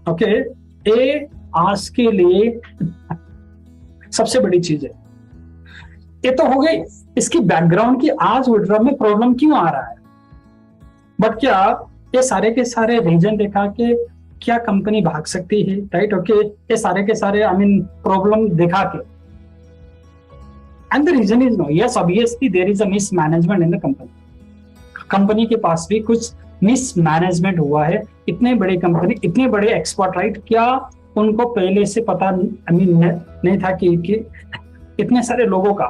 Okay, ये आज के लिए सबसे बड़ी चीज है। ये तो हो गई इसकी बैकग्राउंड की आज विड्रॉ में प्रॉब्लम क्यों आ रहा है। बट क्या ये सारे के सारे रीजन देखा के क्या कंपनी भाग सकती है, राइट? ओके, ये सारे के सारे प्रॉब्लम दिखा के, and the reason is no, yes obviously there is a mismanagement in the company. Company के पास भी कुछ मिसमैनेजमेंट हुआ है। इतने बड़े कंपनी, इतने बड़े एक्सपर्ट, राइट? क्या उनको पहले से पता नहीं था कि इतने सारे लोगों का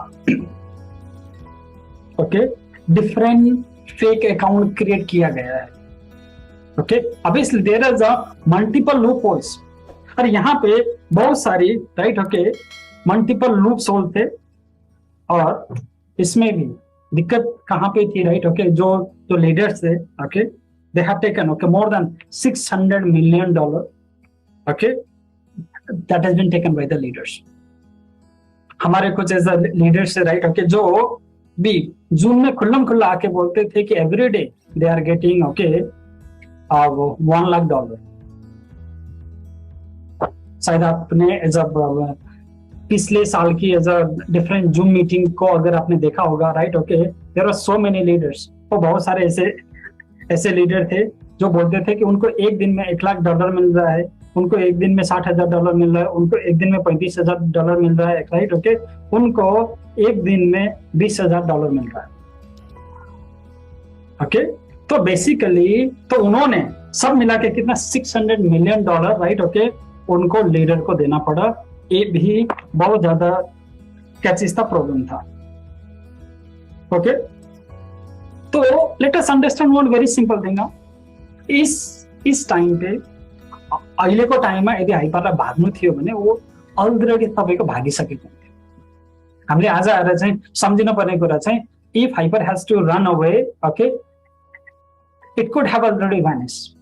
okay different fake account create किया गया है। Okay, obviously there is a multiple loopholes, और यहाँ पे बहुत सारी, right? Okay, multiple loophole थे, और इसमें भी दिक्कत कहाँ पे थी, राइट? ओके, जो लीडर्स थे, okay, they have taken okay more than $600 million, okay, that has been taken by the leaders. हमारे कुछ ऐसा लीडर्स है, राइट? ओके, जो भी जून में खुल्लम खुल्ला आके बोलते थे कि every day they are getting okay $1 lakh. शायद आपने एज अ पिछले साल की as a different Zoom meeting को अगर आपने देखा होगा, right? Okay, there are so many leaders. तो बहुत सारे ऐसे लीडर थे जो बोलते थे कि उनको एक दिन में $1 लाख मिल रहा है, उनको एक दिन में $60,000 मिल रहा है, उनको एक दिन में $35,000 मिल रहा है, राइट? ओके, उनको एक दिन में $20,000 मिल रहा है। ओके, तो बेसिकली तो उन्होंने सब मिला के कितना $600 million, राइट? ओके, उनको लीडर को देना पड़ा। ये भी बहुत ज्यादा क्या चीज था, प्रॉब्लम था। ओके, तो let us understand one very simple thing. इस टाइम पे अहिलेको टाइममा यदि हाइपरलाई भाग्नु थियो भने वो अलरेडी तपाईको भागिसकेको हुन्थ्यो। हामीले आज आएर चाहिँ सम्झिन पर्ने कुरा चाहिँ, if hyper has to run away, okay, it could have already vanish.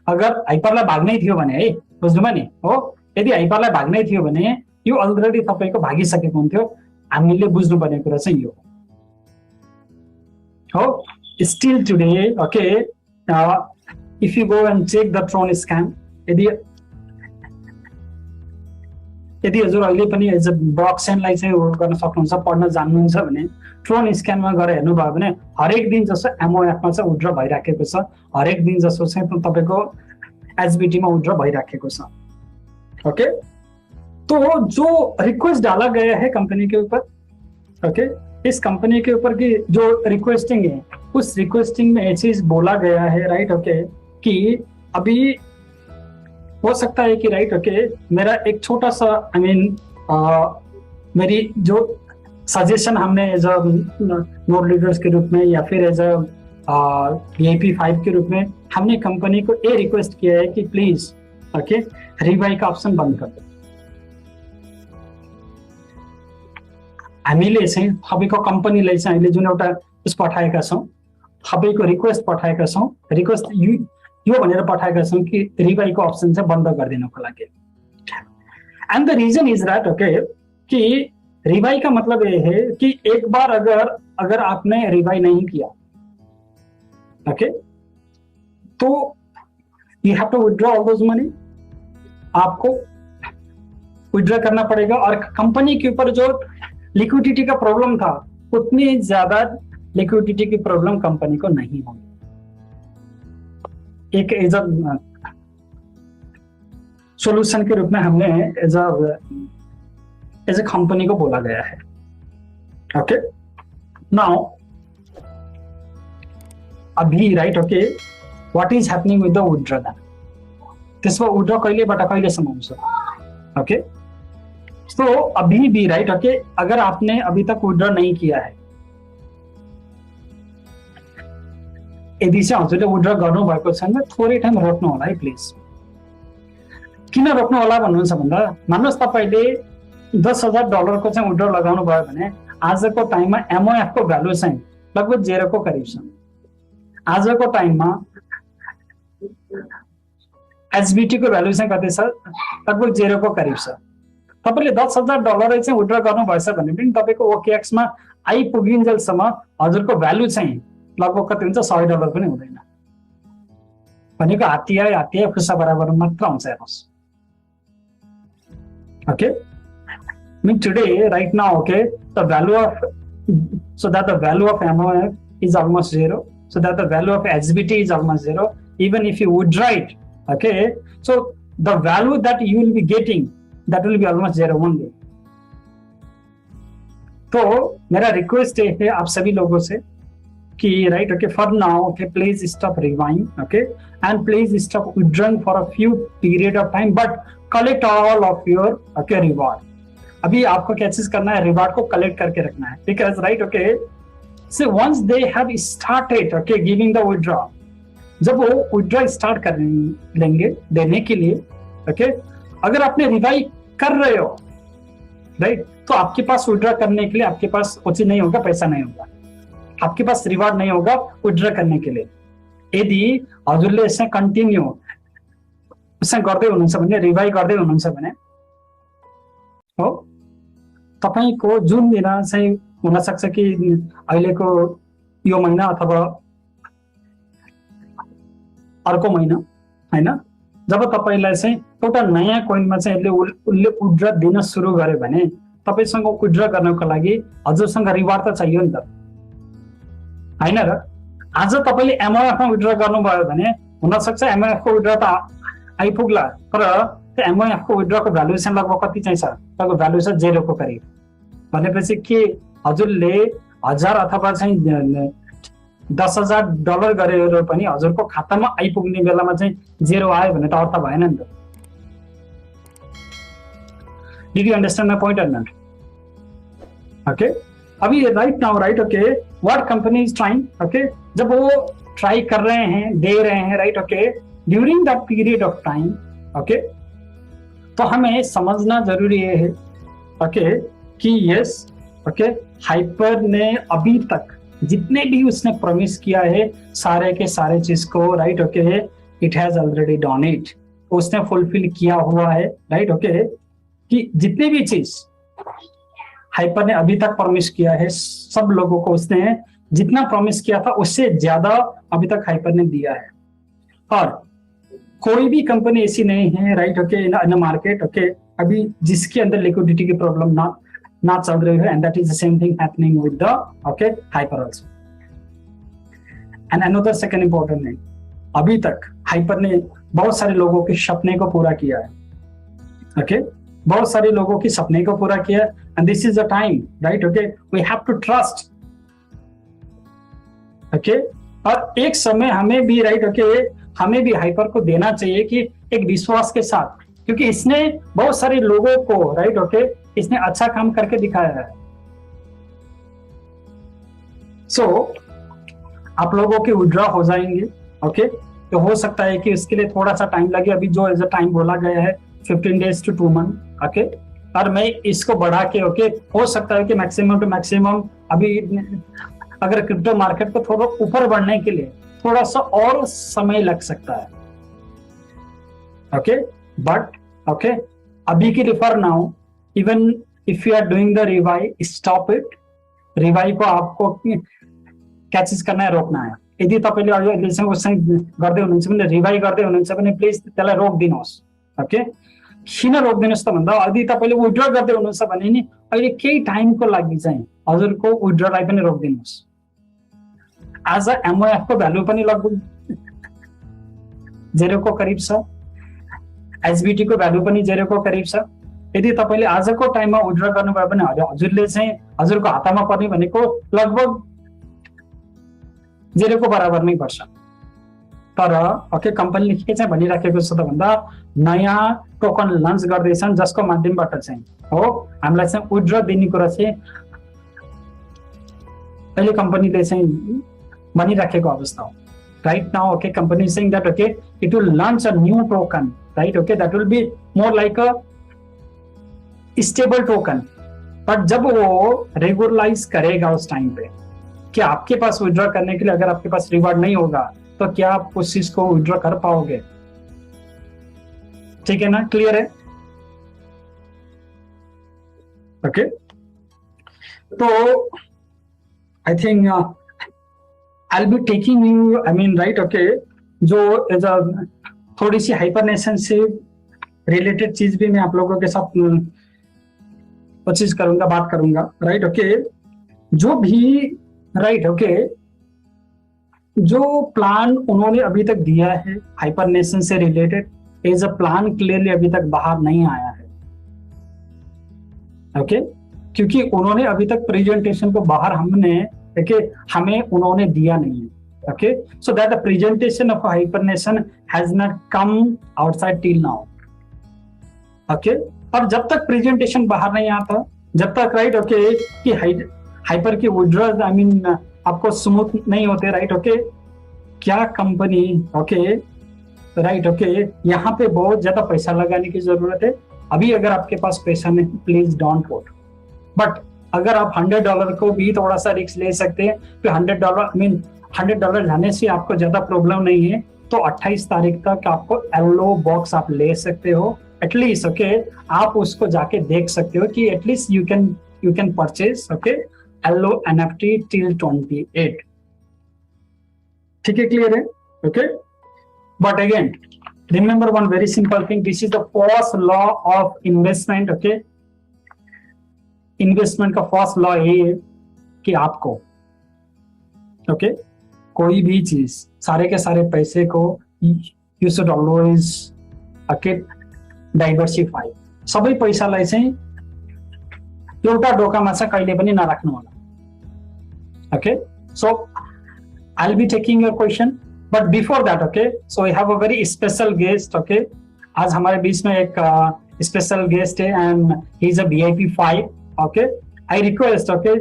अगर हाइपरलाई भाग्नै थियो भने, है, बुझ्नुभयो नि? हो, यदि हाइपरलाई भाग्नै थियो भने यो अलरेडी तपाईको भागिसकेको हुन्थ्यो। हामीले बुझ्नुपर्ने कुरा चाहिँ यो हो। Still today, okay, if you go and check the Tron scam, यदि हजुर अहिले पनि एज अ ब्लकचेनलाई चाहिँ गर्न सक्नुहुन्छ, पढ्न जान्नुहुन्छ भने ट्रोन स्क्यानमा गएर हेर्नुभयो भने हरेक दिन जसो एमओएफमा चाहिँ विड्रॉ भइराखेको छ, हरेक दिन जसो चाहिँ तपाईको एसबीटीमा विड्रॉ भइराखेको छ। ओके, तो जो रिक्वेस्ट डाला गया है कंपनी के ऊपर, ओके, इस कंपनी के ऊपर की जो रिक्वेस्टिंग है, उस रिक्वेस्टिंग में ये चीज बोला गया है, राइट? ओके, कि अभी हो सकता है कि, राइट? ओके, मेरा एक छोटा सा मेरी जो सजेशन हमने एज अ नोड लीडर्स के रूप में या फिर एज अ VIP5 के रूप में हमने कंपनी को ये रिक्वेस्ट किया है कि प्लीज, ओके, रिबाई का ऑप्शन बंद कर दो। हामीले चाहिँ सबैको कम्पनीलाई चाहिँ अहिले जुन एउटा उस पठाएका छौं, सबैको रिक्वेस्ट पठाएका छौं, रिक्वेस्ट यो भनेर पठाएका छौं कि रिबाईको अप्सन चाहिँ बन्द गरिदिनको लागि। And the reason is that, okay, कि रिबाई का मतलब ये है कि एक बार अगर आपने रिबाई नहीं किया, ओके, तो you have to withdraw all those money. आपको विथड्रॉ करना पड़ेगा, और कंपनी के ऊपर जो लिक्विडिटी का प्रॉब्लम था उतनी ज्यादा लिक्विडिटी की प्रॉब्लम कंपनी को नहीं होगी। एक एज अ सॉल्यूशन के रूप में हमने एज अ कंपनी को बोला गया है। ओके, नाउ अभी, right? Okay, what is happening with the withdraw then? त्यसमा विथड्रॉ कहिलेबाट कहिलेसम्म हुन्छ? ओके, तो अभी भी, राइट? ओके, अगर आपने अभी तक विथड्रॉ नहीं किया है, यदि चाहिँ हजुरले विथड्रॉ गर्नु भएको छ भने थोरै टाइम रोक्नु होला है, प्लिज। किन रोक्नु होला भन्नुहुन्छ भन्दा, मान्नुहोस् तपाईले $10,000 को चाहिँ विथड्रॉ लगाउनु भयो भने आजको टाइममा एमओएफ को भ्यालु चाहिँ लगभग 0 को करिब छ। आजको टाइममा एसबीटी को भ्यालु चाहिँ कति छ? लगभग 0 को करिब छ। तपाईले $10,000 चाहिँ विथड्रॉ गर्नु भएछ भने पनि तपाईको ओकेएक्स मा आइपुगिन्जेलसम्म हजुरको भ्यालु चाहिँ लगभग कति हुन्छ? $100 पनि हुँदैन। भनेको हात्ती आयो खुसा बराबर मात्र हुन्छ हेर्नुहोस्. Okay, I mean today right now, okay, the value of, so that the value of MOF is almost zero, so that the value of SBT is almost zero. Even if you would write, okay, so the value that you will be getting, that will be almost zero only. तो मेरा request है आप सभी लोगों से कि right okay for now okay please stop reviving okay and please stop withdrawing for a few period of time but collect all of your okay reward. अभी आपको क्या चीज करना है, रिवॉर्ड को कलेक्ट करके रखना है because right okay so once they have started okay giving the withdraw, जब वो विथड्रॉ स्टार्ट कर लेंगे देने के लिए ओके अगर आपने रिवाइव कर रहे हो राइट तो आपके पास विथड्रॉ करने के लिए आपके पास उचित नहीं होगा, पैसा नहीं होगा, आपके पास रिवार्ड नहीं होगा विथड्रॉ करने के लिए. यदि हजुरले यसमा कन्टिन्यू यसमा गर्दै हुनुहुन्छ भने रिवाइभ गर्दै हुनुहुन्छ भने हो तपाईको जुन दिन चाहिँ हुन सक्छ कि अहिलेको यो महिना अथवा अर्को महिना हैन, जब तपाईलाई चाहिँ एउटा नयाँ कोइनमा चाहिँ उसले विथड्रॉ दिन सुरु गर्यो भने तपाईसँग विथड्रॉ गर्नको लागि हजुरसँग रिवार्ड त चाहियो नि त हैन र. आज तपाईले एमओएफ मा विथड्रॉ गर्नुभयो भने हुन सक्छ एमओएफ को विथड्रॉ त आइपुग्ला तर त्यो एमओएफ को विथड्रॉ को भ्यालुएसन लगभग कति चाहिँ छ, त्यसको भ्यालुएसन 0 को करिब. भनेपछि के हजुरले 1000 अथवा चाहिँ $10,000 गरेर पनि हजुरको खातामा आइपुग्ने बेलामा चाहिँ 0 आयो भने त अर्थ भएन नि त. Did you understand my point or not? Okay. अभी right now right okay what company is trying okay जब वो ट्राई कर रहे हैं दे रहे हैं right okay during that period of time okay तो हमें समझना जरूरी है ओके कि यस ओके हाइपर ने अभी तक जितने भी उसने प्रॉमिस किया है सारे के सारे चीज को right okay it has already done it, उसने फुलफिल किया हुआ है राइट ओके कि जितने भी चीज हाइपर ने अभी तक प्रॉमिस किया है सब लोगों को उसने जितना प्रॉमिस किया था उससे ज्यादा अभी तक हाइपर ने दिया है. और कोई भी कंपनी ऐसी नहीं है right okay in market okay अभी जिसके अंदर लिक्विडिटी की प्रॉब्लम ना चल रही है and that is the same thing happening with the okay hyper also. And another second important thing, अभी तक हाइपर ने बहुत सारे लोगों के सपने को पूरा किया है ओके बहुत सारे लोगों की सपने को पूरा किया and this is the time right okay we have to trust okay. और एक समय हमें भी राइट ओके हमें भी हाइपर को देना चाहिए कि एक विश्वास के साथ, क्योंकि इसने बहुत सारे लोगों को राइट ओके इसने अच्छा काम करके दिखाया है. सो आप लोगों के विड्रॉ हो जाएंगे ओके तो हो सकता है कि इसके लिए थोड़ा सा टाइम लगे. अभी जो एज अ टाइम बोला गया है 15 days to 2 months ओके और मैं इसको बढ़ा के ओके हो सकता है कि मैक्सिमम टू मैक्सिमम अभी अगर क्रिप्टो मार्केट को थोड़ा ऊपर बढ़ने के लिए थोड़ा सा और समय लग सकता है ओके बट ओके अभी के लिए for now even if you are doing the revive stop it. Revive को आपको क्या चीज करना है, रोक्ना है. यदि तपाईँले अहिले चाहिँ उसै गर्दै हुनुहुन्छ भने रिवाइव गर्दै हुनुहुन्छ भने प्लिज त्यसलाई रोक्दिनुहोस् ओके. किन रोक्दिनुहोस् त भन्दा यदि तपाईँले विथड्रॉ गर्दै हुनुहुन्छ भने नि अहिले केही टाइमको लागि चाहिँ हजुरको विथड्रॉलाई पनि रोक्दिनुहोस्. आज एमओएफ को भ्यालु पनि लगभग 0 को करिब छ, एसबीटी को भ्यालु पनि 0 को करिब छ. यदि तपाईँले आजको टाइममा विथड्रॉ गर्नुभयो भने हजुरले चाहिँ हजुरको हातमा पर्ने भनेको लगभग 0 को बराबर नै पर्छ. तर ओके कम्पनीले के चाहिँ भनिराखेको छ त भन्दा नयाँ टोकन लन्च गर्दैछन् जसको माध्यमबाट चाहिँ हो हामीलाई चाहिँ विथड्रॉ दिने कुरा चाहिँ अहिले कम्पनीले चाहिँ भनिराखेको अवस्था हो. Right now okay company saying that okay it will launch a new token right okay that will be more like a stable token. But जब वो रेगुलराइज करेगा उस टाइम पे कि आपके पास विथड्रॉ करने के लिए अगर आपके पास रिवार्ड नहीं होगा तो क्या आप उस चीज को विथड्रॉ कर पाओगे? ठीक है ना, क्लियर है? ओके तो I think I will be taking you I mean right okay जो थोड़ी सी हाइपरनेशन से रिलेटेड चीज भी मैं आप लोगों के साथ कोशिश करूंगा, बात करूंगा, राइट ओके। जो भी राइट ओके जो प्लान उन्होंने अभी तक दिया है हाइपरनेशन से related, as a plan clearly अभी तक बाहर नहीं आया है, ओके क्योंकि उन्होंने अभी तक प्रेजेंटेशन को बाहर हमें उन्होंने दिया नहीं है, okay so that the presentation of hypernation has not come outside till now, okay और जब तक प्रेजेंटेशन बाहर नहीं आता, जब तक राइट ओके कि हाइपर की विड्रॉल आई मीन आपको स्मूथ नहीं होते, राइट ओके क्या कंपनी ओके राइट ओके यहाँ पे बहुत ज्यादा पैसा लगाने की जरूरत है। अभी अगर आपके पास पैसा नहीं, प्लीज डोंट वोट, बट अगर आप $100 को भी थोड़ा सा रिस्क ले सकते हैं तो $100 जाने से आपको ज्यादा प्रॉब्लम नहीं है, तो 28 तारीख तक आपको येलो बॉक्स आप ले सकते हो एटलीस्ट, ओके आप उसको जाके देख सकते हो कि at least you can purchase okay yellow NFT till 28, ठीक है, क्लियर है, okay. But again remember one very simple thing, this is the first law of investment, okay investment का फर्स्ट लॉ ये है कि आपको ओके कोई भी चीज, सारे के सारे पैसे को you should always okay diversify, सबै पैसालाई चाहिँ एउटा ढोकामा चाहिँ कहिले पनि नराख्नु होला, okay so I will be taking your question, but before that okay so we have a very special guest, okay आज हमारे बीच में एक स्पेशल गेस्ट है and he is a VIP 5, okay I request okay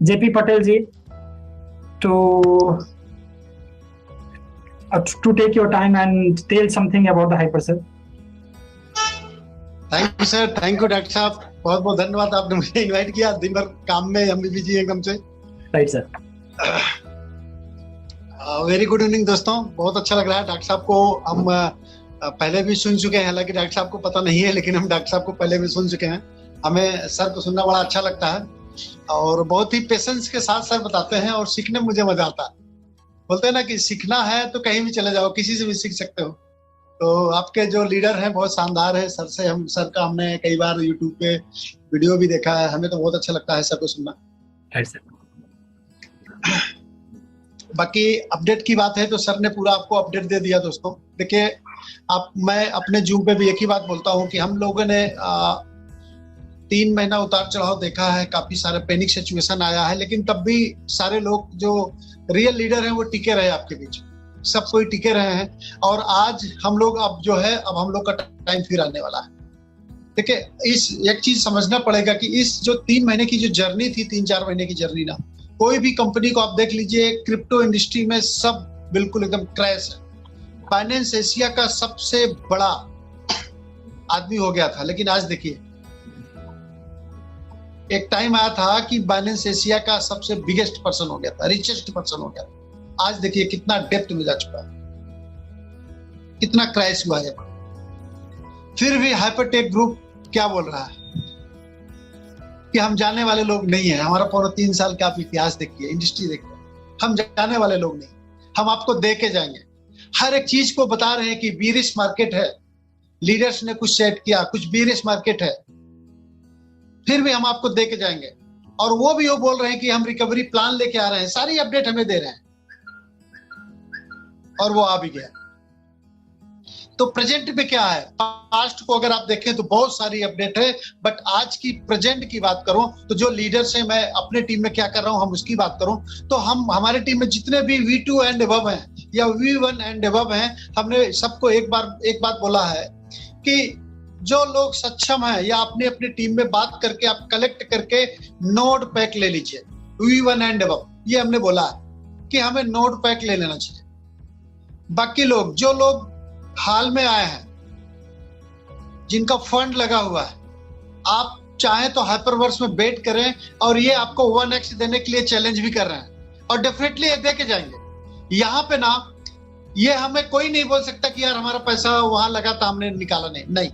JP Patel ji to take your time and tell something about the hypercell. Thank you sir, thank you doctor साहब, बहुत बहुत धन्यवाद, आपने मुझे इनवाइट किया। दिन भर काम में हम भी बिजी एकदम से, right sir. Very good evening दोस्तों, बहुत अच्छा लग रहा है। डॉक्टर साहब को हम पहले भी सुन चुके हैं, हालांकि डॉक्टर साहब को पता नहीं है, लेकिन हम डॉक्टर साहब को पहले भी सुन चुके हैं। हमें सर को सुनना बड़ा अच्छा लगता है और बहुत ही पेशेंस के साथ सर बताते हैं और सीखने में मुझे मजा आता है। बोलते हैं ना कि सीखना है तो कहीं भी चले जाओ, किसी से भी सीख सकते हो। तो आपके जो लीडर हैं बहुत शानदार है। सर का हमने कई बार यूट्यूब पे वीडियो भी देखा है, हमें तो बहुत अच्छा लगता है सर को सुनना। बाकी अपडेट की बात है तो सर ने पूरा आपको अपडेट दे दिया दोस्तों। देखिए मैं अपने जूम पे भी एक ही बात बोलता हूँ कि हम लोगों ने 3 महीना उतार चढ़ाव देखा है, काफी सारे पैनिक सिचुएशन आया है, लेकिन तब भी सारे लोग जो रियल लीडर हैं वो टिके रहे आपके बीच, सब कोई टिके रहे हैं। और आज हम लोग अब हम लोग का टाइम फिर आने वाला है। देखिए इस एक चीज समझना पड़ेगा कि इस जो 3 महीने की जो जर्नी थी, 3-4 महीने की जर्नी ना, कोई भी कंपनी को आप देख लीजिए, क्रिप्टो इंडस्ट्री में सब बिल्कुल एकदम क्रैश है। बाइनेंस एशिया का सबसे बड़ा आदमी हो गया था, लेकिन आज देखिए एक टाइम आया था कि बाइनेंस एशिया का सबसे बिगेस्ट पर्सन हो गया था, रिचेस्ट पर्सन हो गया था। आज देखिए कितना डेप्थ में जा चुका है, कितना क्रैश हुआ है। फिर भी हाइपरटेक ग्रुप क्या बोल रहा है कि हम जाने वाले लोग नहीं है। हमारा पूरा 3 साल का आप इतिहास देखिए, इंडस्ट्री देखिए, हम जाने वाले लोग नहीं, हम आपको दे के जाएंगे। हर एक चीज को बता रहे हैं कि बीरिश मार्केट है, लीडर्स ने कुछ सेट किया, कुछ बीरिश मार्केट है, फिर भी हम आपको दे के जाएंगे। और वो बोल रहे हैं कि हम रिकवरी प्लान लेके आ रहे हैं, सारी अपडेट हमें दे रहे हैं, और वो आ भी गया। तो प्रेजेंट पे क्या है, पास्ट को अगर आप देखें तो बहुत सारी अपडेट है, बट आज की प्रेजेंट की बात करूं तो जो लीडर्स हैं, मैं अपने टीम में क्या कर रहा हूं हम उसकी बात करूं तो हमारे टीम में जितने भी V2 एंड अबव हैं या V1 एंड अबव हैं, हमने सबको एक बात बोला है कि जो लोग सक्षम है या अपने अपने टीम में बात करके आप कलेक्ट करके नोड पैक ले लीजिए, V1 एंड अबव, ये हमने बोला है कि हमें नोड पैक ले लेना चाहिए। बाकी लोग जो लोग हाल में आए हैं, जिनका फंड लगा हुआ है, आप चाहें तो हाइपरवर्स में बेट करें और ये आपको 1x देने के लिए चैलेंज भी कर रहे हैं और डेफिनेटली ये दे के जाएंगे। यहाँ पे ना ये हमें कोई नहीं बोल सकता कि यार हमारा पैसा वहां लगा था हमने निकाला नहीं,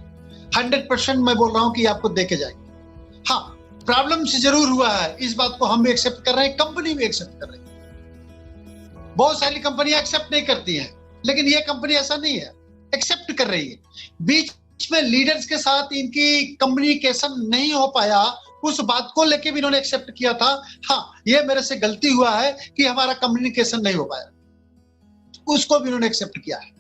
100% मैं बोल रहा हूं कि आपको दे के जाएंगे। हाँ, प्रॉब्लम से जरूर हुआ है, इस बात को हम भी एक्सेप्ट कर रहे हैं, कंपनी भी एक्सेप्ट कर रही है। बहुत सारी कंपनियां एक्सेप्ट नहीं करती हैं, लेकिन ये कंपनी ऐसा नहीं है, एक्सेप्ट कर रही है। बीच में लीडर्स के साथ इनकी कम्युनिकेशन नहीं हो पाया, उस बात को लेके भी इन्होंने एक्सेप्ट किया था। हाँ, ये मेरे से गलती हुआ है कि हमारा कम्युनिकेशन नहीं हो पाया, उसको भी इन्होंने एक्सेप्ट किया है।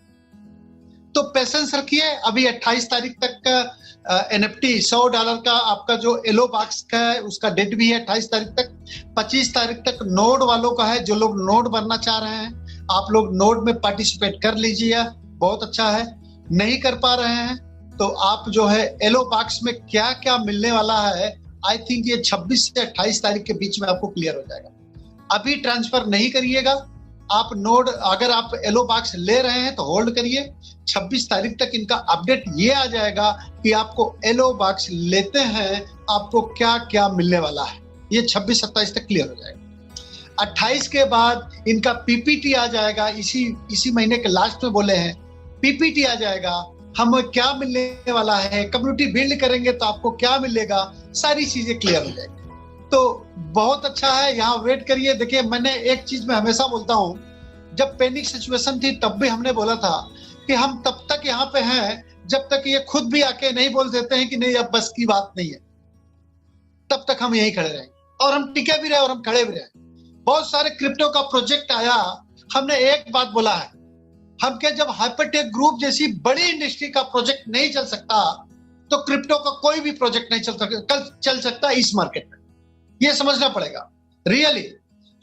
तो पेशेंस रखिए। अभी 28 तारीख तक का NFT $100 का आपका जो येलो बॉक्स का है उसका डेट भी है 28 तारीख तक। 25 तारीख तक नोड वालों का है, जो लोग नोड बनना चाह रहे हैं आप लोग नोड में पार्टिसिपेट कर लीजिए, बहुत अच्छा है। नहीं कर पा रहे हैं तो आप जो है येलो बॉक्स में क्या क्या मिलने वाला है, आई थिंक ये 26 से 28 तारीख के बीच में आपको क्लियर हो जाएगा। अभी ट्रांसफर नहीं करिएगा आप नोड, अगर आप येलो बॉक्स ले रहे हैं तो होल्ड करिए। 26 तारीख तक इनका अपडेट ये आ जाएगा कि आपको येलो बॉक्स लेते हैं आपको क्या क्या मिलने वाला है, ये 26-27 तक क्लियर हो जाएगा। 28 के बाद इनका PPT आ जाएगा, इसी महीने के लास्ट में बोले हैं PPT आ जाएगा, हमें क्या मिलने वाला है, कम्युनिटी बिल्ड करेंगे तो आपको क्या मिलेगा, सारी चीजें क्लियर हो जाएगी। तो बहुत अच्छा है, यहाँ वेट करिए। देखिए मैंने एक चीज में हमेशा बोलता हूँ, जब पैनिक सिचुएशन थी तब भी हमने बोला था कि हम तब तक यहाँ पे हैं जब तक ये खुद भी आके नहीं बोल देते हैं कि नहीं अब बस की बात नहीं है, तब तक हम यहीं खड़े रहेंगे। और हम टिके भी रहे और हम खड़े भी रहे। बहुत सारे क्रिप्टो का प्रोजेक्ट आया, हमने एक बात बोला है, हम क्या जब हाइपरटेक ग्रुप जैसी बड़ी इंडस्ट्री का प्रोजेक्ट नहीं चल सकता तो क्रिप्टो का कोई भी प्रोजेक्ट नहीं चल सकता इस मार्केट में। ये समझना पड़ेगा। रियली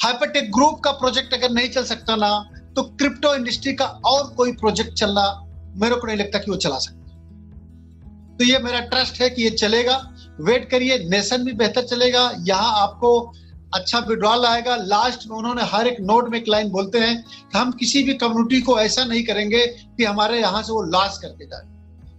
हाइपरटेक ग्रुप का प्रोजेक्ट अगर नहीं चल सकता ना तो क्रिप्टो इंडस्ट्री का और कोई प्रोजेक्ट चलना मेरे को नहीं लगता कि वो चला सकता। तो ये मेरा ट्रस्ट है कि ये चलेगा। वेट करिए, नेशन भी बेहतर चलेगा, यहाँ आपको अच्छा विड्रॉल आएगा। लास्ट में उन्होंने हर एक नोट में एक लाइन बोलते हैं कि हम किसी भी कम्युनिटी को ऐसा नहीं करेंगे कि हमारे यहाँ से वो लॉस करके जाए,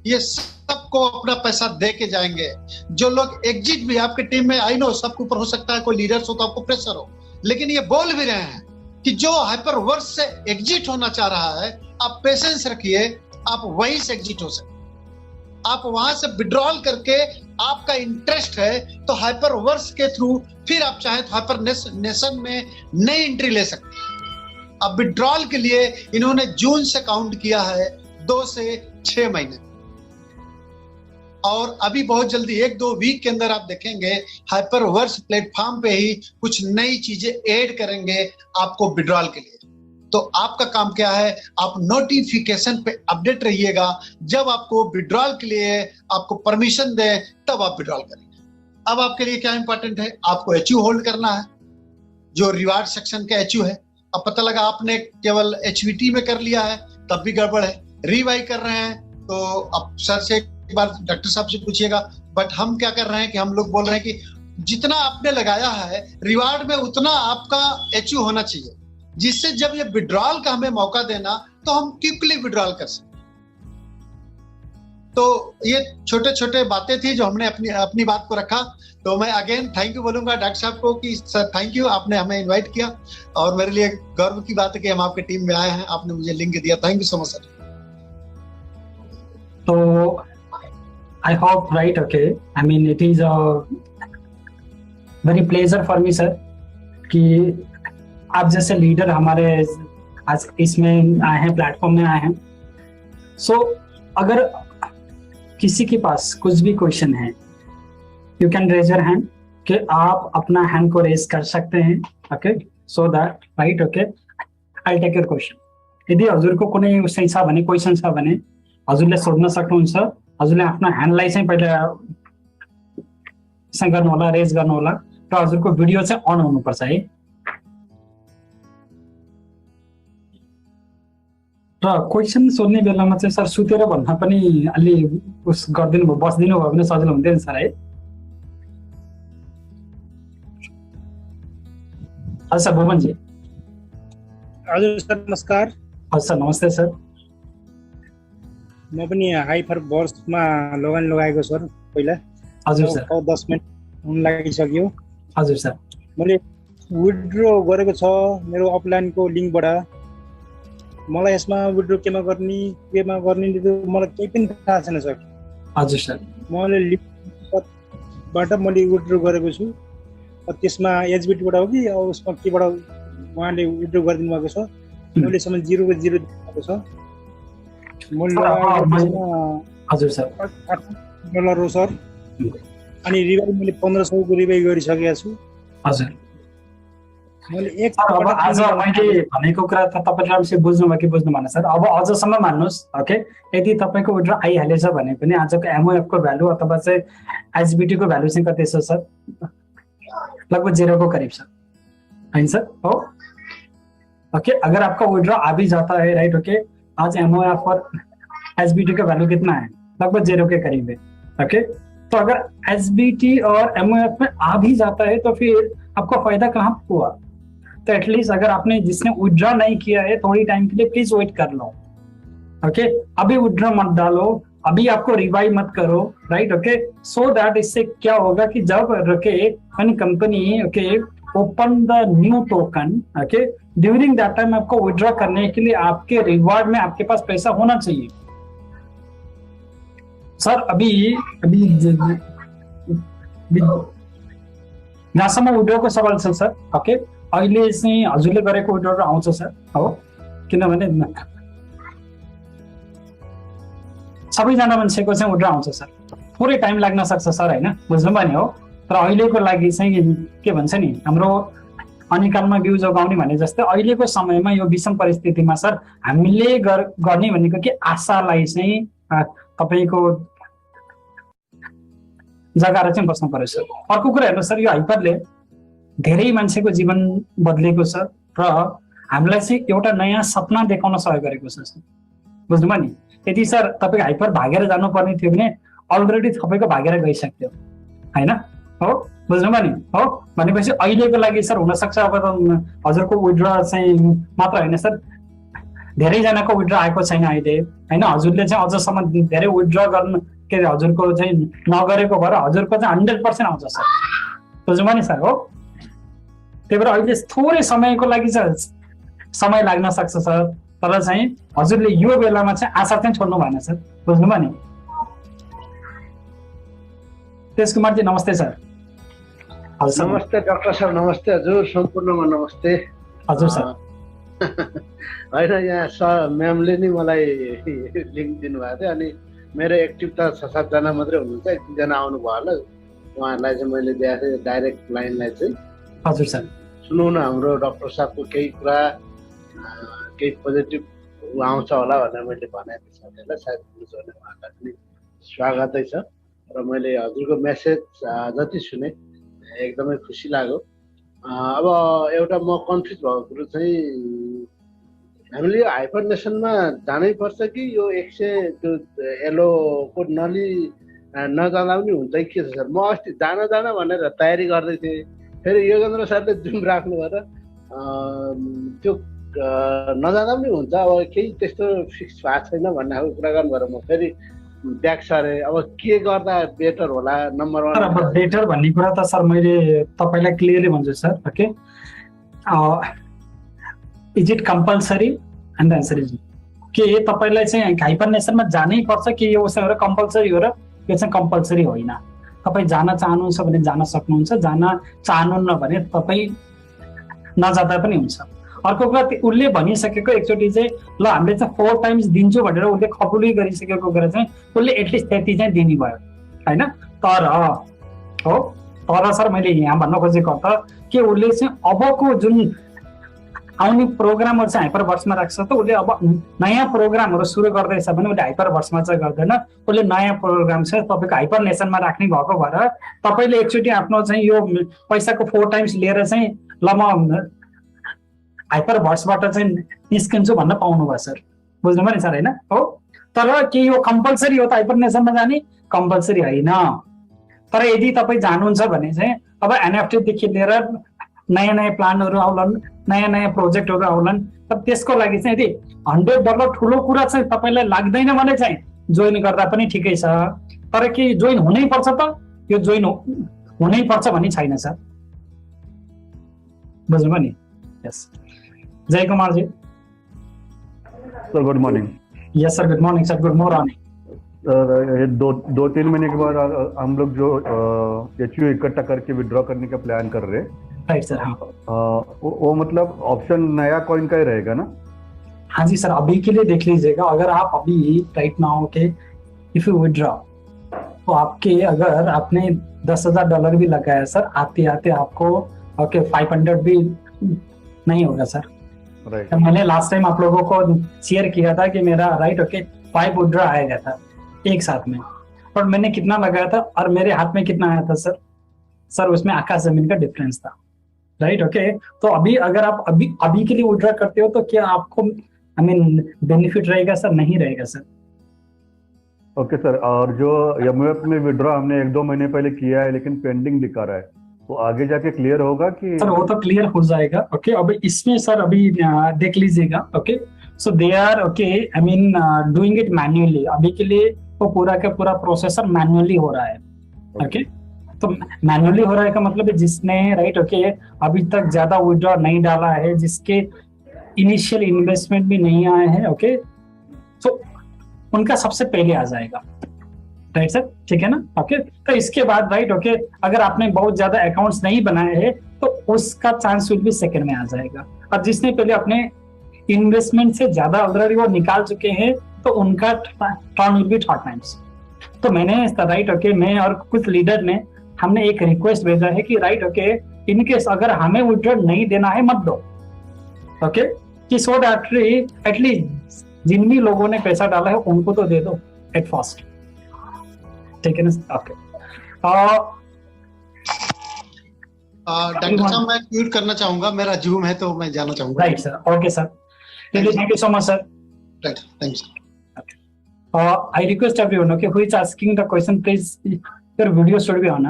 ये सबको अपना पैसा दे के जाएंगे। जो लोग एग्जिट भी आपके टीम में, आई नो सबके ऊपर हो सकता है, कोई लीडर्स हो तो आपको प्रेशर हो, लेकिन ये बोल भी रहे हैं कि जो हाइपरवर्स से एग्जिट होना चाह रहा है आप पेशेंस रखिए, आप वहीं से एग्जिट हो सकते, आप वहां से विड्रॉल करके आपका इंटरेस्ट है तो हाइपरवर्स के थ्रू फिर आप चाहे तो हाइपर नेशन में नई एंट्री ले सकते। अब विड्रॉल के लिए इन्होंने जून से काउंट किया है 2 से 6 महीने, और अभी बहुत जल्दी 1-2 वीक के अंदर आप देखेंगे हाइपरवर्स प्लेटफॉर्म पे ही कुछ नई चीजें ऐड करेंगे आपको विड्रॉल के लिए। तो आपका काम क्या है, आप नोटिफिकेशन पे अपडेट रहिएगा। जब आपको विड्रॉल के लिए आपको परमिशन दे तब आप विड्रॉल करेंगे। अब आपके लिए क्या इंपॉर्टेंट है, आपको HU होल्ड करना है, जो रिवार्ड सेक्शन का HU है। अब पता लगा आपने केवल HVT में कर लिया है तब भी गड़बड़ है, रीवाई कर रहे हैं तो अब सर से एक बार डॉक्टर साहब से पूछिएगा। बट हम क्या कर रहे हैं कि हम लोग बोल रहे हैं कि जितना आपने लगाया है रिवार्ड में उतना आपका HU होना चाहिए, जिससे जब ये विड्रॉल का हमें मौका देना तो हम क्विकली विड्रॉल कर सकें। तो ये छोटे छोटे बातें थी जो हमने अपनी बात को रखा। तो मैं अगेन थैंक यू बोलूंगा डॉक्टर साहब को कि सर थैंक यू, आपने हमें इनवाइट किया और मेरे लिए गर्व की बात है कि हम आपके टीम में आए हैं, आपने मुझे लिंक दिया। Thank you so much sir. तो I hope, right, okay. I mean, it is a very pleasure for me, sir, कि आप जैसे लीडर हमारे आज इसमें आए हैं, प्लेटफॉर्म में आए हैं। So, अगर किसी के पास कुछ भी क्वेश्चन है, you can raise your hand, कि आप अपना हैंड को रेज कर सकते हैं, okay? So that, right, okay, I'll take your question. यदि हजुरको कुनै उसै छ भने, क्वेसन छ भने हजुरले सोध्न सक्नुहुन्छ। हजुरले आफ्नो ह्यान्डलाई चाहिँ पहिला गर्नु होला, रेज गर्नु होला र हजुरको भिडियो चाहिँ अन हुनुपर्छ है। र क्वेसन सोध्ने बेलामा चाहिँ सर सुतेर भन्दा पनि अलि उस गर्दिनु भयो, बस्दिनु भयो भने सजिलो हुन्थ्यो नि सर है। हजुर सर, भुवन जी। हजुर सर नमस्कार। हजुर सर नमस्ते सर। म पनि हाइपरवर्समा लगन लगाएको सर पहिला। हजुर सर। 10 मिनट हुन लागिसक्यो। हजुर सर। मैले विथड्र गरेको छ मेरो अपलाइनको लिङ्कबाट। मलाई यसमा विथड्र केमा गर्ने मलाई केही पनि थाहा छैन सर। हजुर सर। मैले लिङ्कबाट मैले विथड्र गरेको छु, त्यसमा एचबिटीबाट हो कि उसमा केबाट उहाँले विथड्र गरिदिनु भएको छ। अहिलेसम्म 0 को 0 दिएको छ। मूल्य सर, हजुर सर $8 हो सर। अनि रिबाई मैले 1500 को रिबाई गरिसकेको छु। हजुर मैले एक सर, अब आज मैले भनेको कुरा त तपाईँले राम्रोसित बुझ्नुभयो कि बुझ्नु भएन सर? अब अझसम्म मान्नुहोस्, ओके, यदि तपाईँको विड्रो आइहालेछ भने पनि आजको एमओएफ को भ्यालु अथवा चाहिँ एचबिटी को भ्यालु चाहिँ कति छ सर? लगभग 0 को करीब सर, है सर? हो, ओके। अगर आपका विड्रो आ भी जाता है, राइट, ओके, आज एमओएफ और एचबीटी का वैल्यू कितना है? लगभग 0 के करीब है, ओके। तो अगर एचबीटी और एमओएफ में आ भी जाता है तो फिर आपको फायदा कहाँ हुआ? तो एटलीस्ट अगर आपने जिसने विड्रॉ नहीं किया है थोड़ी टाइम के लिए प्लीज वेट कर लो, ओके। अभी विड्रॉ मत डालो, अभी आपको रिवाइव मत करो, राइट, ओके। सो दैट इससे क्या होगा कि जब रखे company, okay, open the new token, okay, during that time आपको विड्रॉ करने के लिए आपके रिवार्ड में आपके पास पैसा होना चाहिए सर। अभी जहाँसम्म विड्रोको सवाल छ सर, ओके, अहिले चाहिँ हजुरले गरेको विड्रो आउँछ सर, हो, किनभने सबैजना मान्छेको चाहिँ विड्रो आउँछ सर, थोरै टाइम लाग्न सक्छ सर, होइन, बुझ्नुभयो नि? हो, तर अहिलेको लागि चाहिँ के भन्छ नि, हाम्रो अनिकालमा बिउ जोगाउने भने जस्तै अहिलेको समयमा यो विषम परिस्थितिमा सर हामीले गर्ने भनेको कि आशालाई चाहिँ तपाईको जगाएर चाहिँ बस्नु पर्यो सर। अर्को कुरा हेर्नु सर, यो हाइपरले धेरै मान्छेको जीवन बदलेको छ र हामीलाई चाहिँ एउटा नयाँ सपना देखाउन सहयोग गरेको छ सर, बुझ्नुभयो नि? यदि सर तपाईको हाइपर भागेर जानुपर्ने थियो भने अलरेडी तपाईको भागेर गइसक्थ्यो, हैन? हो, बुझ्नुभयो नि? हो, भनेपछि अहिलेको लागि सर हुनसक्छ अब त हजुरको विड्रो चाहिँ मात्र होइन सर, धेरैजनाको विड्रो आएको छैन अहिले, होइन? हजुरले चाहिँ अझसम्म धेरै विड्रो गर्नु के अरे हजुरको चाहिँ नगरेको भएर हजुरको चाहिँ 100% आउँछ सर, बुझ्नुभयो नि सर? हो, त्यही भएर अहिले थोरै समयको लागि चाहिँ समय लाग्न सक्छ सर, तर चाहिँ हजुरले यो बेलामा चाहिँ आशा चाहिँ छोड्नु भएन सर, बुझ्नुभयो नि? तेज कुमार जी नमस्ते सर। हजुर नमस्ते डाक्टर साहब, नमस्ते हजुर, सम्पूर्णमा नमस्ते। हजुर सर। होइन, यहाँ सर म्यामले नि मलाई लिङ्क दिनुभएको थियो, अनि मेरो एक्टिभ त 6-7 जना मात्रै हुनुहुन्छ, 1 जना आउनु भयो होला, उहाँहरूलाई चाहिँ मैले दिएको थिएँ डाइरेक्ट लाइनलाई चाहिँ। हजुर सर, सुनौ न हाम्रो डाक्टर साहबको केही कुरा, केही पोजिटिभ आउँछ होला भनेर मैले भनेको थिएँ साथीहरूलाई, सायद बुझ्छ भने उहाँलाई पनि स्वागतै छ। र मैले हजुरको मेसेज जति सुने एकदमै खुसी लाग्यो। अब एउटा म कन्फ्युज भएको कुरो चाहिँ हामीले यो हाइपर नेसनमा जानै पर्छ कि यो 100 त्यो येलोको नली नजाँदा पनि हुन्छ के छ सर? म अस्ति जान भनेर तयारी गर्दै थिएँ, फेरि योगेन्द्र सरले जुम राख्नु भएर त्यो नजाँदा पनि हुन्छ, अब केही त्यस्तो फिक्स भएको छैन भन्ने खालको कुरा गर्नु भएर म फेरि ब्याक सरे। अब के गर्दा बेटर होला? नम्बर 1 अब बेटर भन्ने कुरा त सर मैले तपाईलाई क्लियरली भन्छु sir, okay. Is it compulsory? And the answer is के तपाईलाई चाहिँ हाइपर नेसनमा जानै पर्छ कि यो चाहिँ कम्पल्सरी हो? र यो चाहिँ कम्पल्सरी होइन। तपाईँ जान चाहनुहुन्छ भने जान सक्नुहुन्छ, जान चाहनुहुन्न भने तपाईँ नजाँदा पनि हुन्छ। अर्को कुरा उसले भनिसकेको एकचोटि चाहिँ ल हामीले चाहिँ 4 टाइम्स दिन्छु भनेर उसले खपुली गरिसकेको कुरा चाहिँ उसले एटलिस्ट त्यति चाहिँ दिने भयो, होइन? तर हो, तर सर मैले यहाँ भन्न खोजेको त के उसले चाहिँ अबको जुन आउने प्रोग्रामहरू चाहिँ हाइपर बर्समा राख्छ त उसले अब नयाँ प्रोग्रामहरू सुरु गर्दैछ भने उसले हाइपर बर्समा चाहिँ गर्दैन, उसले नयाँ प्रोग्राम चाहिँ तपाईँको हाइपर नेसनमा राख्ने भएको भएर तपाईँले एकचोटि आफ्नो चाहिँ यो पैसाको 4 टाइम्स लिएर चाहिँ ल म हाइपर बर्सबाट चाहिँ निस्किन्छु भन्न पाउनु भयो सर, बुझ्नुभयो नि सर? होइन, हो, तर के यो कम्पल्सरी हो त हाइपर नेसनमा जाने? कम्पल्सरी होइन। तर यदि तपाईँ जानुहुन्छ भने चाहिँ अब एनएफटीदेखि लिएर नयाँ नयाँ प्लानहरू आउलान्, नयाँ नयाँ प्रोजेक्टहरू आउलान्, तर त्यसको लागि चाहिँ यदि $100 ठुलो कुरा चाहिँ तपाईँलाई लाग्दैन भने चाहिँ जोइन गर्दा पनि ठिकै छ। तर के जोइन हुनै पर्छ त? यो जोइन हुनै पर्छ भन्ने छैन सर, बुझ्नुभयो नि? Yes, Jay Kumar ji. Sir good morning. Yes sir, good morning sir, good morning. दो 3 महीने के बाद हम लोग जो एचयू इकट्ठा करके विड्रॉ करने का प्लान कर रहे हैं, राइट सर। हाँ, वो मतलब ऑप्शन नया कॉइन का ही रहेगा ना? हाँ जी सर, अभी के लिए देख लीजिएगा, अगर आप अभी राइट नाउ के इफ यू विड्रॉ, तो आपके अगर आपने $10,000 भी लगाया सर, आते आते आपको ओके 500 भी नहीं होगा सर। राइट। मैंने लास्ट टाइम आप लोगों को शेयर किया था कि मेरा राइट ओके 5 विड्रॉ आएगा था एक साथ में, और मैंने कितना लगाया था और मेरे हाथ में कितना आया था सर? सर उसमें आकाश जमीन का डिफरेंस था, राइट ओके। तो अभी अगर आप अभी के लिए विड्रॉ करते हो तो क्या आपको बेनिफिट रहेगा सर? नहीं रहेगा सर। ओके सर, और जो एमओएफ में विड्रॉ हमने 1-2 महीने पहले किया है लेकिन पेंडिंग दिखा रहा है, वो आगे जाके क्लियर होगा कि? सर वो तो क्लियर हो जाएगा। ओके अब इसमें सर अभी देख लीजिएगा। Okay so they are okay doing it manually. अभी के लिए वो पूरा का पूरा प्रोसेसर मैन्युअली हो रहा है। ओके तो मैन्युअली हो रहा है का मतलब है जिसने राइट ओके अभी तक ज्यादा विड्रॉ नहीं डाला है, जिसके इनिशियल इन्वेस्टमेंट भी नहीं आए हैं, ओके तो उनका सबसे पहले आ जाएगा, राइट सर, ठीक है ना। ओके तो इसके बाद राइट ओके अगर आपने बहुत ज्यादा अकाउंट्स नहीं बनाए हैं तो उसका चांस विल भी सेकंड में आ जाएगा, और जिसने पहले अपने इन्वेस्टमेंट से ज्यादा ऑलरेडी वो निकाल चुके हैं तो उनका टर्न विल बी 3 टाइम्स। तो मैंने राइट ओके मैं और कुछ लीडर ने हमने एक रिक्वेस्ट भेजा है कि राइट ओके इनकेस अगर हमें विड्रॉ नहीं देना है मत दो, ओके कि सो दैट एटलीस्ट जिन भी लोगों ने पैसा डाला है उनको तो दे दो एट फर्स्ट, ठीक है ना। ओके डॉक्टर साहब मैं ट्वीट करना चाहूंगा, मेरा जूम है तो मैं जाना चाहूंगा। Right sir, okay sir, thank you so much sir. Right, thanks. I request everyone okay who is asking the question please your video should be on।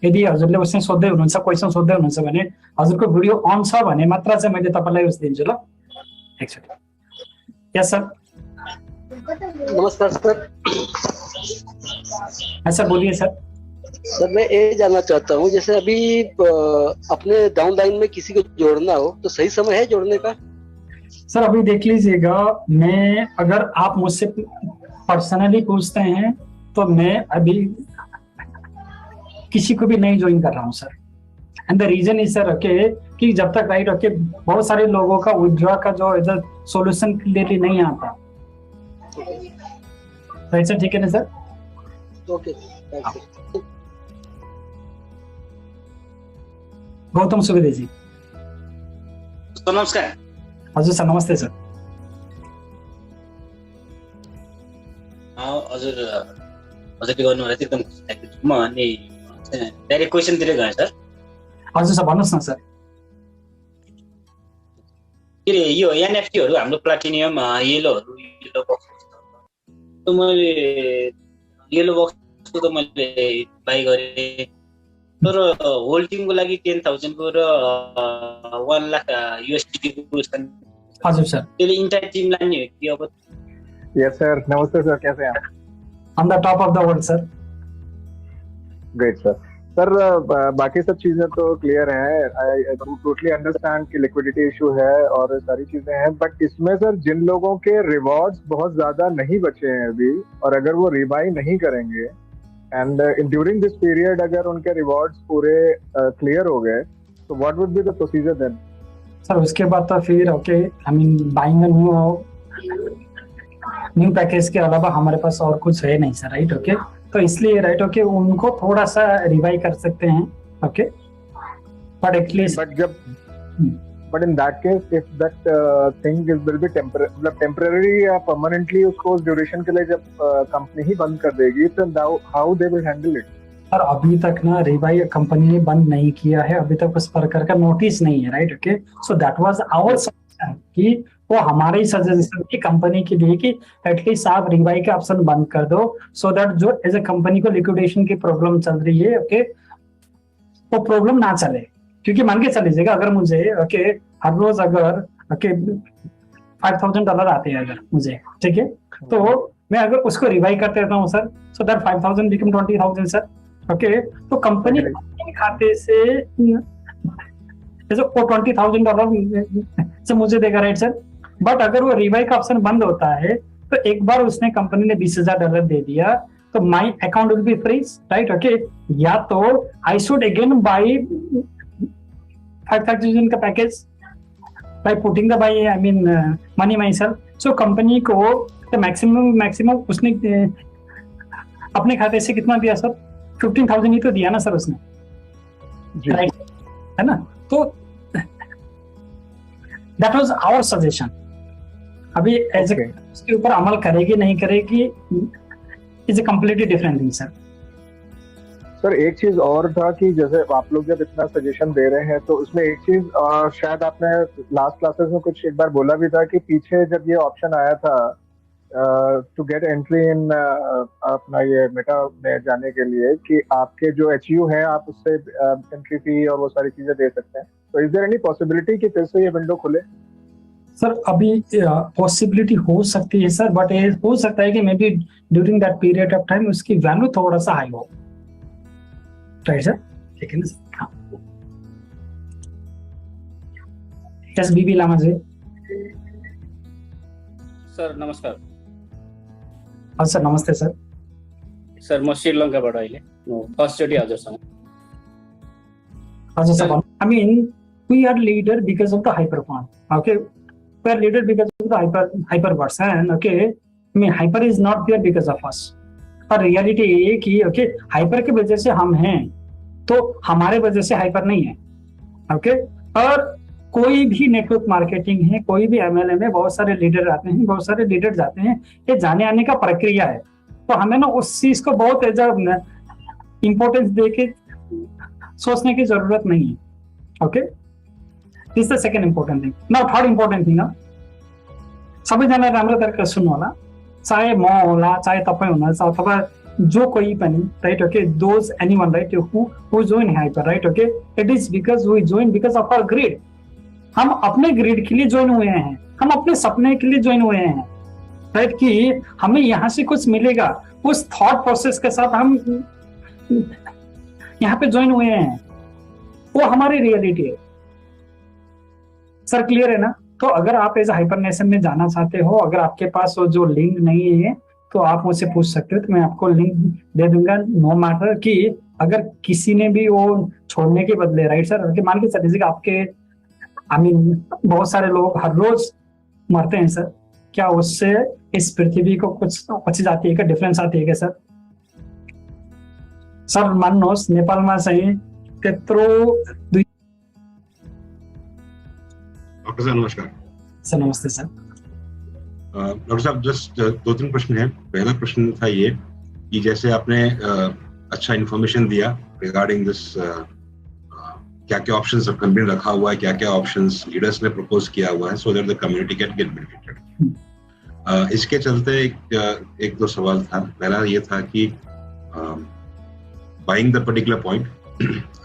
यदि हजुरले उसले सोध्दै हुनुहुन्छ क्वेशन सोध्दै हुनुहुन्छ भने हजुरको भिडियो अन छ भने मात्र चाहिँ मैले तपाईलाई उस दिन्छु ल। एकचोटि यस सर। नमस्कार सर। सर बोलिए सर। सर मैं ये जानना चाहता हूँ जैसे अभी अपने डाउन लाइन में किसी को जोड़ना हो तो सही समय है जोड़ने का? सर अभी देख लीजिएगा, मैं अगर आप मुझसे पर्सनली पूछते हैं तो मैं अभी किसी को भी नहीं ज्वाइन कर रहा हूँ sir. And the reason is sir okay कि जब तक राइट ओके बहुत सारे लोगों का विड्रॉ का जो इधर सॉल्यूशन क्लियरली नहीं आता, राइट सर, ठीक है ना सर। ओके गौतम सुवेदी जी। तो नमस्कार। हजुर सर, नमस्ते सर। हजुर हजुरले गर्नुभयो एकदम खुसी लागेको छु म। अनि डाइरेक्ट क्वेसनतिर गएँ सर। हजुर सर भन्नुहोस् न सर। के अरे यो एनएफटीहरू हाम्रो प्लाटिनियम येलोहरू येलो बक्स त मैले येलो बक्सको त मैले बाई गरेँ, तर होल टिमको लागि 10,000 को र 1 लाख USDT को छन्। हजुर सर। त्यसले इन्टायर टिम लाने हो कि अब? यस सर, नमस्ते सर, कैसे हैं आप? On the top of the world sir. Great sir. Sir बाकी सब चीजें तो क्लियर हैं, आई टोटली अंडरस्टैंड कि लिक्विडिटी इशू है और सारी चीजें हैं, बट इसमें सर जिन लोगों के रिवॉर्ड्स बहुत ज्यादा नहीं बचे हैं अभी और अगर वो रिबाई नहीं करेंगे एंड ड्यूरिंग दिस पीरियड अगर उनके रिवॉर्ड्स पूरे क्लियर हो गए तो what would be the procedure then? Sir उसके बाद तो फिर okay I mean buying new package के अलावा हमारे पास और कुछ है नहीं सर, राइट ओके। तो इसलिए राइट ओके उनको थोड़ा सा रिवाइव कर सकते हैं, okay, but at least but in that case if that thing will be temporary या परमानेंटली उसको उस ड्यूरेशन के लिए जब कंपनी ही बंद कर देगी तो how they will handle it? Sir अभी तक ना रिवाइव कंपनी ने बंद नहीं किया है, अभी तक उस प्रकार का नोटिस नहीं है, right okay. So that was our suggestion कि वो हमारे ही सजेशन की कंपनी के लिए कि एटलीस्ट आप रिवाइव का ऑप्शन बंद कर दो, सो दैट जो एज ए कंपनी को लिक्विडेशन की प्रॉब्लम चल रही है ओके वो प्रॉब्लम ना चले। क्योंकि मान के चलीजिएगा अगर मुझे ओके हर रोज अगर ओके $5,000 आते हैं अगर मुझे, ठीक है, तो मैं अगर उसको रिवाइव करते रहता हूँ sir, so that 5,000 become 20,000 sir, okay. तो कंपनी खाते से जैसे वो $20,000 से मुझे देगा, राइट सर। बट अगर वो रिवाइव का ऑप्शन बंद होता है तो एक बार उसने कंपनी ने $20,000 दे दिया तो my account will be freeze, right okay. या तो आई शुड अगेन बाई 5,000 का package, by putting the money myself. So company को मैक्सिमम उसने अपने खाते से कितना दिया सर? 15,000 ही तो दिया ना सर उसने, राइट? है ना? तो दैट वाज आवर सजेशन. अभी एज उसके ऊपर अमल करेगी नहीं करेगी is a completely different thing sir. Sir एक चीज और था कि जैसे आप लोग जब इतना सजेशन दे रहे हैं तो उसमें एक चीज शायद आपने लास्ट क्लासेस में कुछ एक बार बोला भी था कि पीछे जब ये ऑप्शन आया था टू गेट एंट्री इन अपना ये मेटा में जाने के लिए कि आपके जो HU है आप उससे एंट्री फी और वो सारी चीजें दे सकते हैं, तो इज देयर एनी पॉसिबिलिटी कि फिर से ये विंडो खुले? सर अभी पॉसिबिलिटी हो सकती है सर, बट हो सकता है कि may be during that period of time उसकी वैल्यू थोड़ा सा हाई हो, राइट सर? ठीक है ना सर? हाँ. यस बीबी लामा जी. सर नमस्कार. हाँ सर नमस्ते सर. सर म श्रीलङ्काबाट अहिले फर्स्टचोटि हजुरसँग. हजुर sir. I mean we are leader because of the hyperform. Okay, we are leader because of the hyper version. Okay, I mean hyper is not there because of us. पर reality ये कि okay hyper की वजह से हम हैं, तो हमारे वजह से हाइपर नहीं है. ओके, और कोई भी नेटवर्क मार्केटिंग है, कोई भी MLM में बहुत सारे लीडर आते हैं, बहुत सारे लीडर जाते हैं, ये जाने आने का प्रक्रिया है. तो हमें ना उस चीज को बहुत इम्पोर्टेंस दे के सोचने की जरूरत नहीं है. Okay, this the second important thing. Now third important thing, सबैजना राम्रो तरिकाले सुन्नु होला, चाहे म होला, चाहे तपाईँ हुनुहुन्छ, अथवा जो कोई पनि, right? Okay, those anyone, right, who join Hyper, right? Okay, it is because we join because of our grid. हम अपने ग्रिड के लिए ज्वाइन हुए हैं, हम अपने सपने के लिए ज्वाइन हुए हैं, राइट? कि हमें यहाँ से कुछ मिलेगा, उस थॉट प्रोसेस के साथ हम यहाँ पे ज्वाइन हुए हैं, वो हमारी रियलिटी है. सर क्लियर है ना? तो अगर आप एज हाइपरनेशन में जाना चाहते हो, अगर आपके पास वो जो लिंक नहीं है तो आप मुझसे पूछ सकते हो, तो मैं आपको लिंक दे दूंगा. नो मैटर कि अगर किसी ने भी वो छोड़ने के बदले, राइट सर, मान के चलिए आपके बहुत सारे लोग हर रोज मरते हैं सर, क्या उससे इस पृथ्वी को कुछ अच्छी जाती है क्या, डिफरेंस आती है क्या सर? सर मान्नुहोस् नेपालमा चाहिँ त्यत्रो डॉक्टर साहब नमस्कार. सर नमस्ते सर. डॉक्टर साहब जस्ट 2-3 प्रश्न है. पहला प्रश्न था ये कि जैसे आपने अच्छा इन्फॉर्मेशन दिया रिगार्डिंग दिस, क्या क्या ऑप्शंस कंपनी रखा हुआ है, क्या क्या ऑप्शंस लीडर्स ने प्रपोज किया हुआ है, so that the community can get benefited. इसके चलते एक दो सवाल था. पहला ये था कि बाइंग द पर्टिकुलर पॉइंट,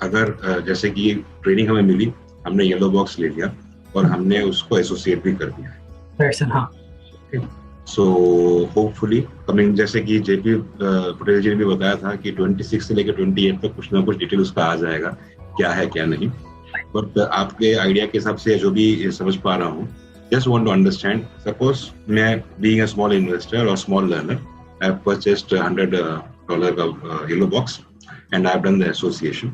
अगर जैसे कि ट्रेनिंग हमें मिली, हमने येलो बॉक्स ले लिया और हमने उसको एसोसिएट भी कर दिया है, राइट सर? हाँ. सो होपफुली कमिंग, जैसे कि JP पटेल जी ने भी बताया था कि 26 से लेकर 28 तक कुछ ना कुछ डिटेल उसका आ जाएगा, क्या है क्या नहीं. बट आपके आइडिया के हिसाब से जो भी समझ पा रहा हूँ, just want to understand, suppose मैं बीइंग अ स्मॉल इन्वेस्टर और small learner, I have purchased $100 का yellow box and I've done the association.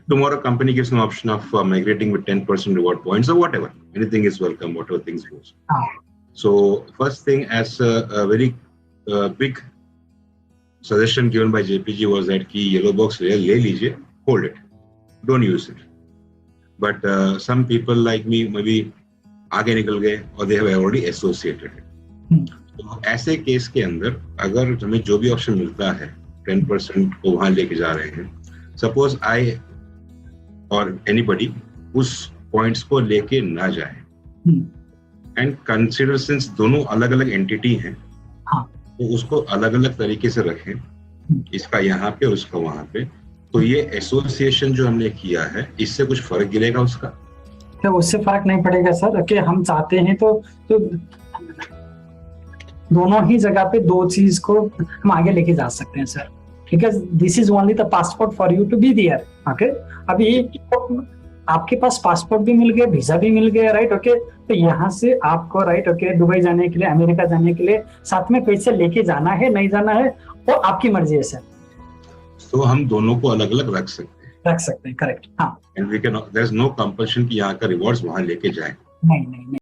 Tomorrow company gives an option of migrating with 10% reward points or whatever. Anything is welcome, whatever things goes. So first thing, as a very big suggestion given by JPG was that ki yellow box le lijiye, hold it, don't use it. But some people like me maybe आगे निकल गए और they have already associated it. तो ऐसे case के अंदर अगर हमें जो भी ऑप्शन मिलता है 10% को वहां लेके जा रहे हैं, सपोज आई और एनीबडी उस पॉइंट्स को लेके ना जाए एंड कंसिडर सिंस दोनों अलग अलग एंटिटी हैं, तो उसको अलग अलग तरीके से रखें, इसका यहाँ पे और उसका वहां पे, तो ये एसोसिएशन जो हमने किया है इससे कुछ फर्क गिरेगा उसका? तो उससे फर्क नहीं पड़ेगा सर. कि हम चाहते हैं तो दोनों ही जगह पे दो चीज को हम आगे लेके जा सकते हैं sir, because this is only the passport for you to be there. Okay, अभी आपके पास पासपोर्ट भी मिल गया, वीजा भी मिल गया, राइट? ओके, तो यहाँ से आपको, राइट, ओके, दुबई जाने के लिए, अमेरिका जाने के लिए साथ में पैसे लेके जाना है, नहीं जाना है, वो आपकी मर्जी है सर. तो हम दोनों को अलग अलग रख सकते हैं, करेक्ट. हाँ. And we can, there is no compulsion कि यहाँ का रिवॉर्ड्स वहां लेके जाए. नहीं.